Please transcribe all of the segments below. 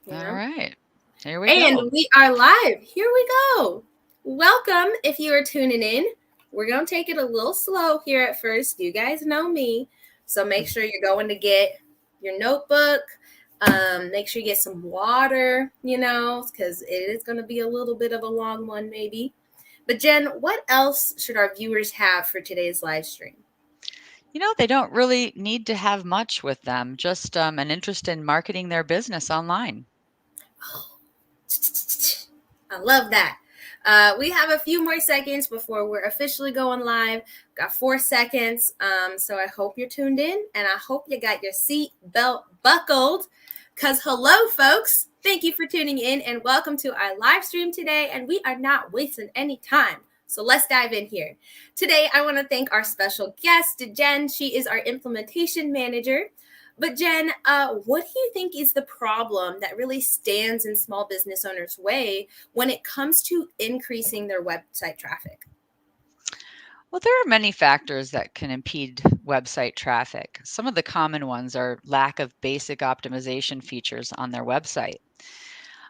you All know. right. Here we And go. we are live. Here we go. Welcome if you are tuning in. We're going to take it a little slow here at first. You guys know me. So make sure you're going to get your notebook. Make sure you get some water, because it is going to be a little bit of a long one maybe. But Jen, what else should our viewers have for today's live stream? They don't really need to have much with them, just an interest in marketing their business online. I love that. We have a few more seconds before we're officially going live. Got 4 seconds. So I hope you're tuned in and I hope you got your seat belt buckled. Because hello, folks. Thank you for tuning in and welcome to our live stream today. And we are not wasting any time. So let's dive in here. Today, I want to thank our special guest, Jen. She is our implementation manager. But Jen, what do you think is the problem that really stands in small business owners' way when it comes to increasing their website traffic? Well, there are many factors that can impede website traffic. Some of the common ones are lack of basic optimization features on their website.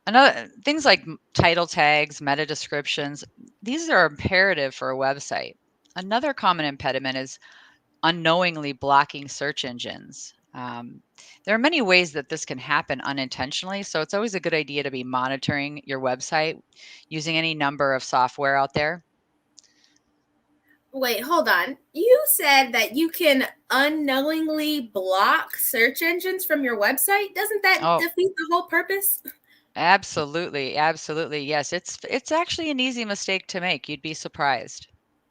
Another things like title tags, meta descriptions, these are imperative for a website. Another common impediment is unknowingly blocking search engines. There are many ways that this can happen unintentionally, so it's always a good idea to be monitoring your website using any number of software out there. Wait, hold on. You said that you can unknowingly block search engines from your website. Doesn't that Oh, defeat the whole purpose? absolutely, absolutely. Yes, it's actually an easy mistake to make. You'd be surprised.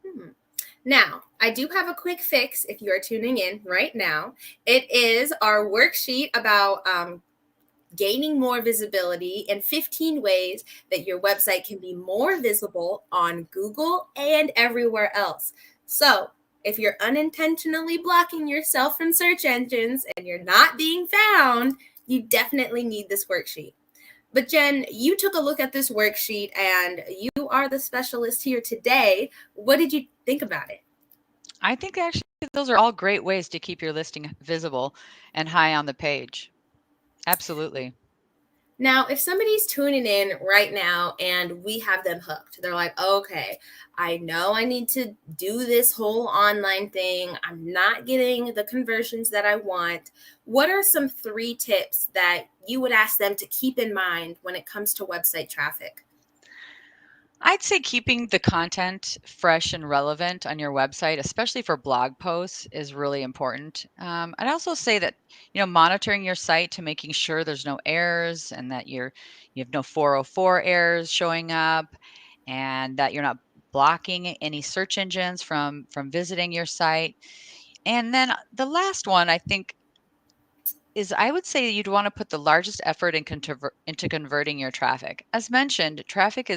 Hmm. Now, I do have a quick fix if you are tuning in right now. It is our worksheet about gaining more visibility in 15 ways that your website can be more visible on Google and everywhere else. So, if you're unintentionally blocking yourself from search engines and you're not being found, you definitely need this worksheet. But Jen, you took a look at this worksheet and you are the specialist here today. What did you think about it? I think actually those are all great ways to keep your listing visible and high on the page. Absolutely. Now, if somebody's tuning in right now and we have them hooked, they're like, okay, I know I need to do this whole online thing. I'm not getting the conversions that I want. What are some 3 tips that you would ask them to keep in mind when it comes to website traffic? I'd say keeping the content fresh and relevant on your website, especially for blog posts, is really important. I'd also say that monitoring your site to making sure there's no errors and that you have no 404 errors showing up, and that you're not blocking any search engines from visiting your site. And then the last one I think is I would say you'd want to put the largest effort into converting your traffic. As mentioned, traffic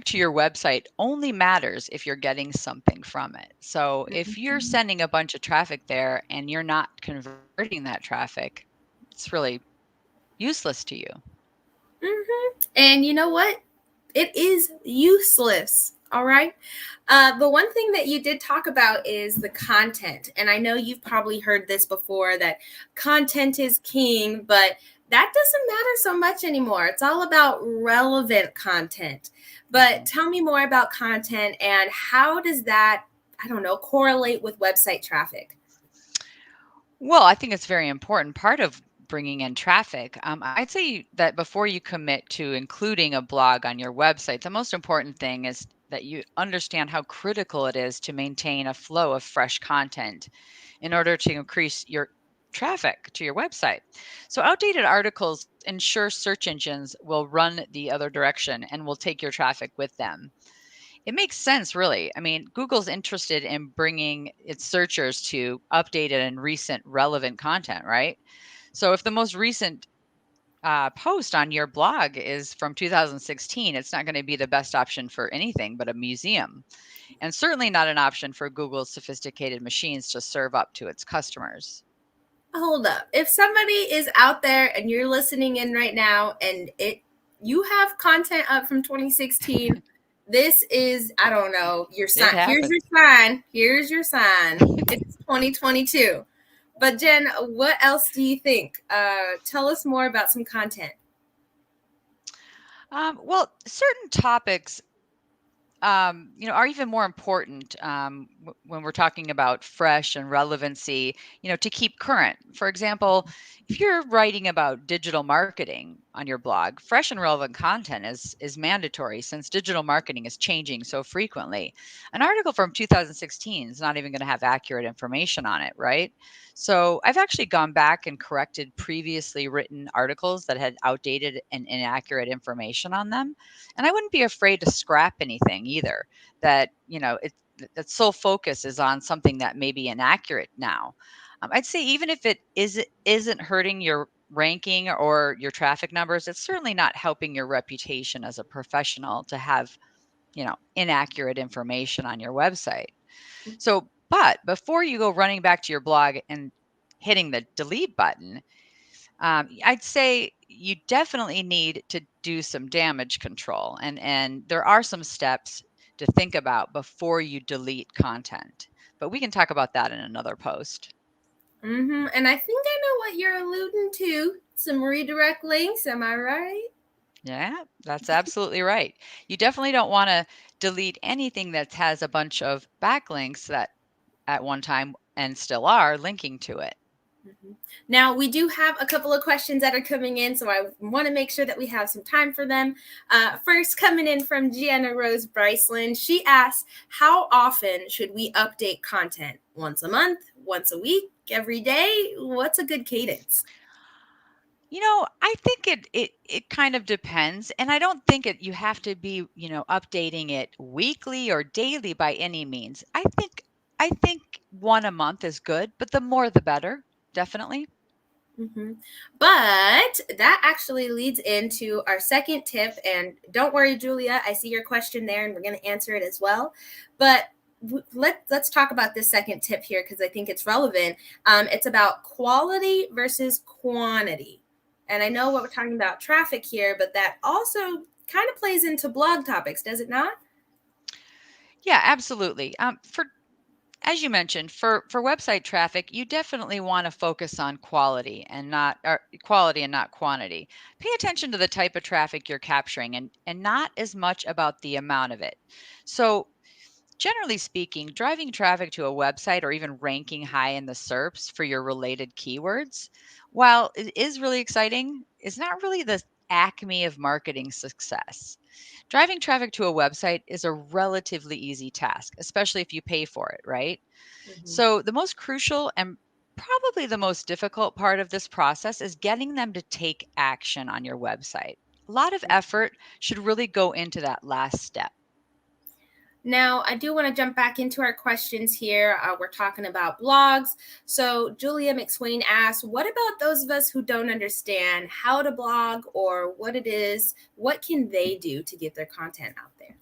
to your website only matters if you're getting something from it. So if you're Mhm. sending a bunch of traffic there and you're not converting that traffic, it's really useless to you. And you know what? It is useless. All right. The one thing that you did talk about is the content. And I know you've probably heard this before that content is king, but that doesn't matter so much anymore. It's all about relevant content. But Mhm. tell me more about content and how does that, I don't know, correlate with website traffic? Well, I think it's very important. Part of bringing in traffic, I'd say that before you commit to including a blog on your website, the most important thing is that you understand how critical it is to maintain a flow of fresh content in order to increase your traffic to your website. So, outdated articles ensure search engines will run the other direction and will take your traffic with them. It makes sense, really. I mean, Google's interested in bringing its searchers to updated and recent relevant content, right? So if the most recent post on your blog is from 2016, it's not going to be the best option for anything but a museum, and certainly not an option for Google's sophisticated machines to serve up to its customers. Hold up. If somebody is out there and you're listening in right now and you have content up from 2016, this is, I don't know, your It sign. Here's happens. your sign. Here's your sign. It's 2022. But Jen, what else do you think? Tell us more about some content. Well, certain topics are even more important when we're talking about fresh and relevancy, to keep current. For example, if you're writing about digital marketing on your blog, fresh and relevant content is mandatory since digital marketing is changing so frequently. An article from 2016 is not even going to have accurate information on it, right? So I've actually gone back and corrected previously written articles that had outdated and inaccurate information on them, and I wouldn't be afraid to scrap anything either that, that sole focus is on something that may be inaccurate now. I'd say even if isn't hurting your ranking or your traffic numbers, it's certainly not helping your reputation as a professional to have, inaccurate information on your website. So, but before you go running back to your blog and hitting the delete button, I'd say you definitely need to do some damage control, and there are some steps to think about before you delete content. But we can talk about that in another post. And I think I know what you're alluding to. Some redirect links, am I right? Yeah, that's absolutely right. You definitely don't want to delete anything that has a bunch of backlinks that at one time and still are linking to it. Now, we do have a couple of questions that are coming in, so I want to make sure that we have some time for them. First, coming in from Gianna Rose Bryceland, she asks, how often should we update content? Once a month, once a week, every day? What's a good cadence? I think it kind of depends, and I don't think you have to be, updating it weekly or daily by any means. I think one a month is good, but the more the better, definitely. But that actually leads into our second tip. And don't worry, Julia, I see your question there, and we're going to answer it as well. But let's talk about this second tip here because I think it's relevant. It's about quality versus quantity. And I know what we're talking about traffic here, but that also kind of plays into blog topics, does it not? Yeah, absolutely. For As you mentioned, for website traffic, you definitely want to focus on quality and not quantity. Pay attention to the type of traffic you're capturing and not as much about the amount of it. So, generally speaking, driving traffic to a website or even ranking high in the SERPs for your related keywords, while it is really exciting, is not really the acme of marketing success. Driving traffic to a website is a relatively easy task, especially if you pay for it, right? Mm-hmm. So, the most crucial and probably the most difficult part of this process is getting them to take action on your website. A lot of effort should really go into that last step. Now, I do want to jump back into our questions here. We're talking about blogs. So, Julia McSwain asks, what about those of us who don't understand how to blog or what it is? What can they do to get their content out there?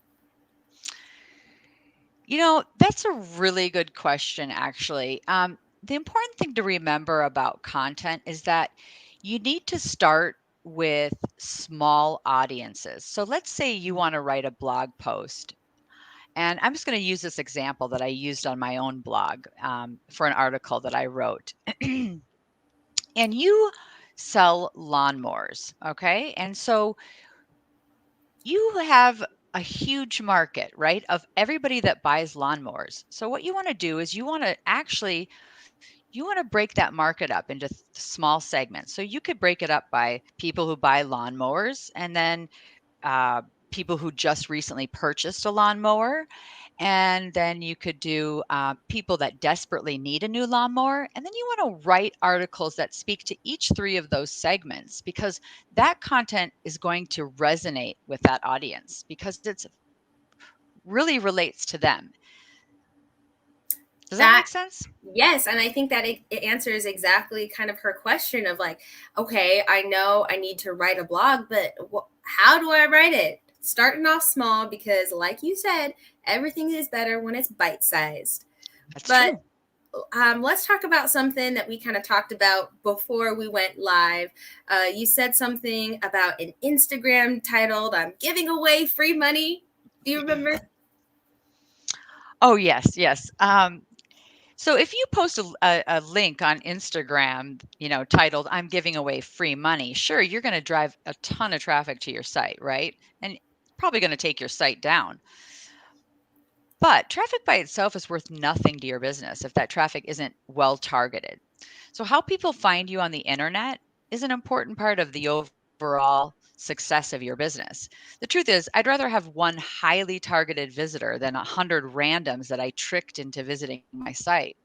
That's a really good question, actually. The important thing to remember about content is that you need to start with small audiences. So, let's say you want to write a blog post. And I'm just going to use this example that I used on my own blog for an article that I wrote. And you sell lawnmowers, okay? And so you have a huge market, right, of everybody that buys lawnmowers. So what you want to do is you want to break that market up into small segments. So you could break it up by people who buy lawnmowers, and then uh, people who just recently purchased a lawnmower. And then you could do people that desperately need a new lawnmower. And then you want to write articles that speak to each three of those segments because that content is going to resonate with that audience because it's really relates to them. Does that That make sense? Yes, and I think that it answers exactly kind of her question of like, okay, I know I need to write a blog, but how do I write it? Starting off small because, like you said, everything is better when it's bite-sized. That's But true. let's talk about something that we kind of talked about before we went live. You said something about an Instagram titled "I'm giving away free money." Do you remember? Oh, yes, yes. So if you post a link on Instagram, titled "I'm giving away free money," sure, you're going to drive a ton of traffic to your site, right? And probably going to take your site down. But traffic by itself is worth nothing to your business if that traffic isn't well targeted. So, how people find you on the internet is an important part of the overall success of your business. The truth is, I'd rather have one highly targeted visitor than 100 randoms that I tricked into visiting my site.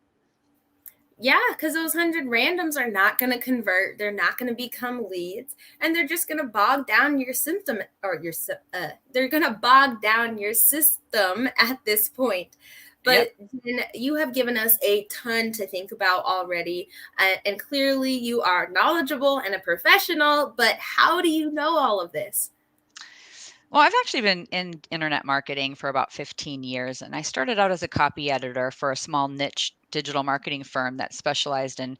Yeah, because those 100 randoms are not going to convert. They're not going to become leads, and they're just going to bog down your symptom or they're going to bog down your system at this point. Yep. But Jen, you have given us a ton to think about already, and clearly you are knowledgeable and a professional. But how do you know all of this? Well, I've actually been in internet marketing for about 15 years, and I started out as a copy editor for a small niche digital marketing firm that specialized in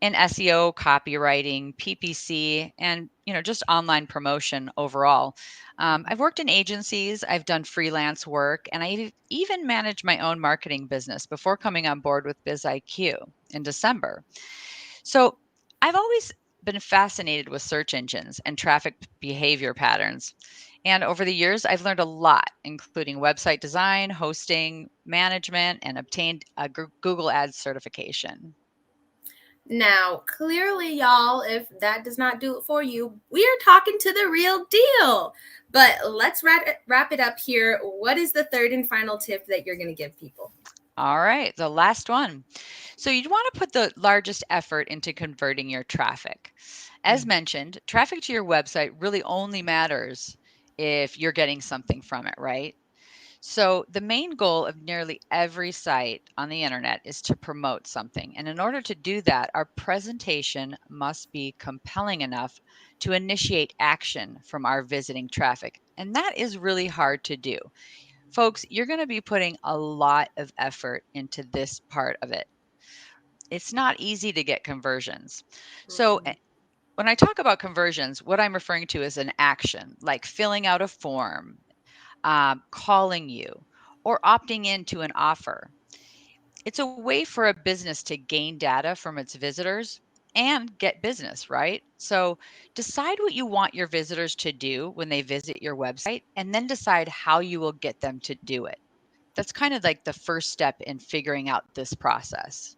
SEO, copywriting, PPC, and just online promotion overall. I've worked in agencies, I've done freelance work, and I even managed my own marketing business before coming on board with BizIQ in December. So I've always been fascinated with search engines and traffic behavior patterns. And over the years, I've learned a lot, including website design, hosting, management, and obtained a Google Ads certification. Now, clearly, y'all, if that does not do it for you, we are talking to the real deal. But let's wrap it up here. What is the third and final tip that you're going to give people? All right, the last one. So you'd want to put the largest effort into converting your traffic. As mentioned, traffic to your website really only matters if you're getting something from it, right? So, the main goal of nearly every site on the internet is to promote something. And in order to do that, our presentation must be compelling enough to initiate action from our visiting traffic. And that is really hard to do. Folks, you're going to be putting a lot of effort into this part of it. It's not easy to get conversions. So, Mhm. when I talk about conversions, what I'm referring to is an action like filling out a form, calling you, or opting into an offer. It's a way for a business to gain data from its visitors and get business, right? So decide what you want your visitors to do when they visit your website and then decide how you will get them to do it. That's kind of like the first step in figuring out this process.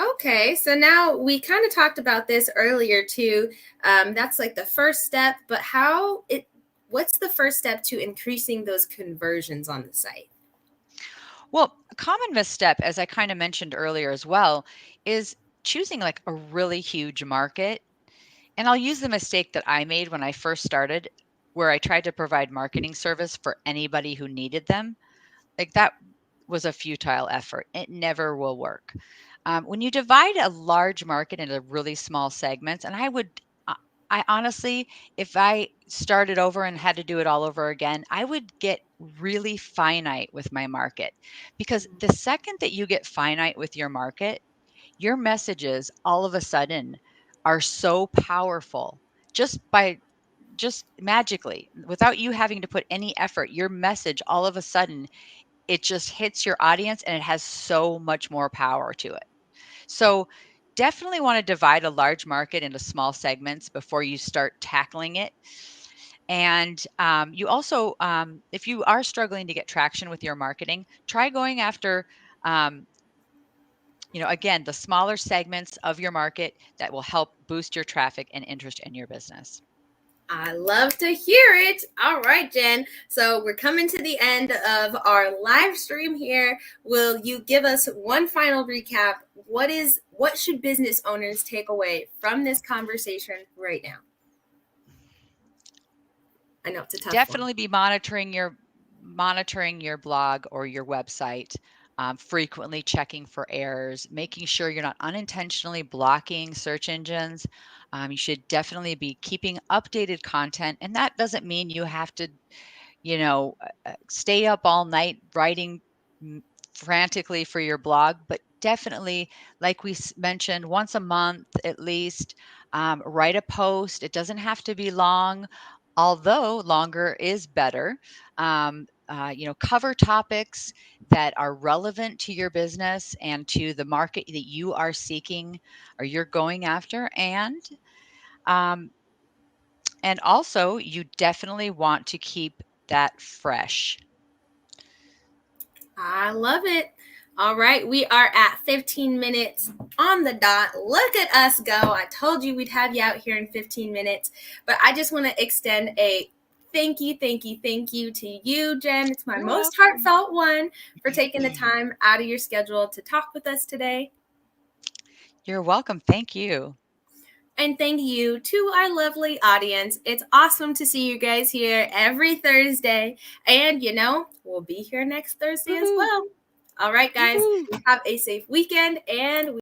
Okay, so now we kind of talked about this earlier too. That's like the first step, but what's the first step to increasing those conversions on the site? Well, a common misstep, as I kind of mentioned earlier as well, is choosing like a really huge market. And I'll use the mistake that I made when I first started, where I tried to provide marketing service for anybody who needed them. Like that was a futile effort. It never will work. When you divide a large market into really small segments, and I honestly, if I started over and had to do it all over again, I would get really finite with my market because the second that you get finite with your market, your messages all of a sudden are so powerful just magically without you having to put any effort. Your message all of a sudden it just hits your audience and it has so much more power to it. So definitely want to divide a large market into small segments before you start tackling it. And you also, if you are struggling to get traction with your marketing, try going after um, again, the smaller segments of your market that will help boost your traffic and interest in your business. I love to hear it. All right, Jen. So we're coming to the end of our live stream here. Will you give us one final recap? What should business owners take away from this conversation right now? I know it's a tough one. Definitely be monitoring your blog or your website, frequently checking for errors, making sure you're not unintentionally blocking search engines. You should definitely be keeping updated content, and that doesn't mean you have to stay up all night writing frantically for your blog, but definitely, like we mentioned, once a month at least, write a post. It doesn't have to be long, although longer is better. cover topics that are relevant to your business and to the market that you are seeking or you're going after. Um, and also, you definitely want to keep that fresh. I love it. All right, we are at 15 minutes on the dot. Look at us go. I told you we'd have you out here in 15 minutes, but I just want to extend a thank you to you, Jen. It's my You're most welcome. heartfelt one for taking the time out of your schedule to talk with us today. You're welcome. Thank you. And thank you to our lovely audience. It's awesome to see you guys here every Thursday. And, we'll be here next Thursday as Woohoo! well. All right, guys, Woohoo! have a safe weekend and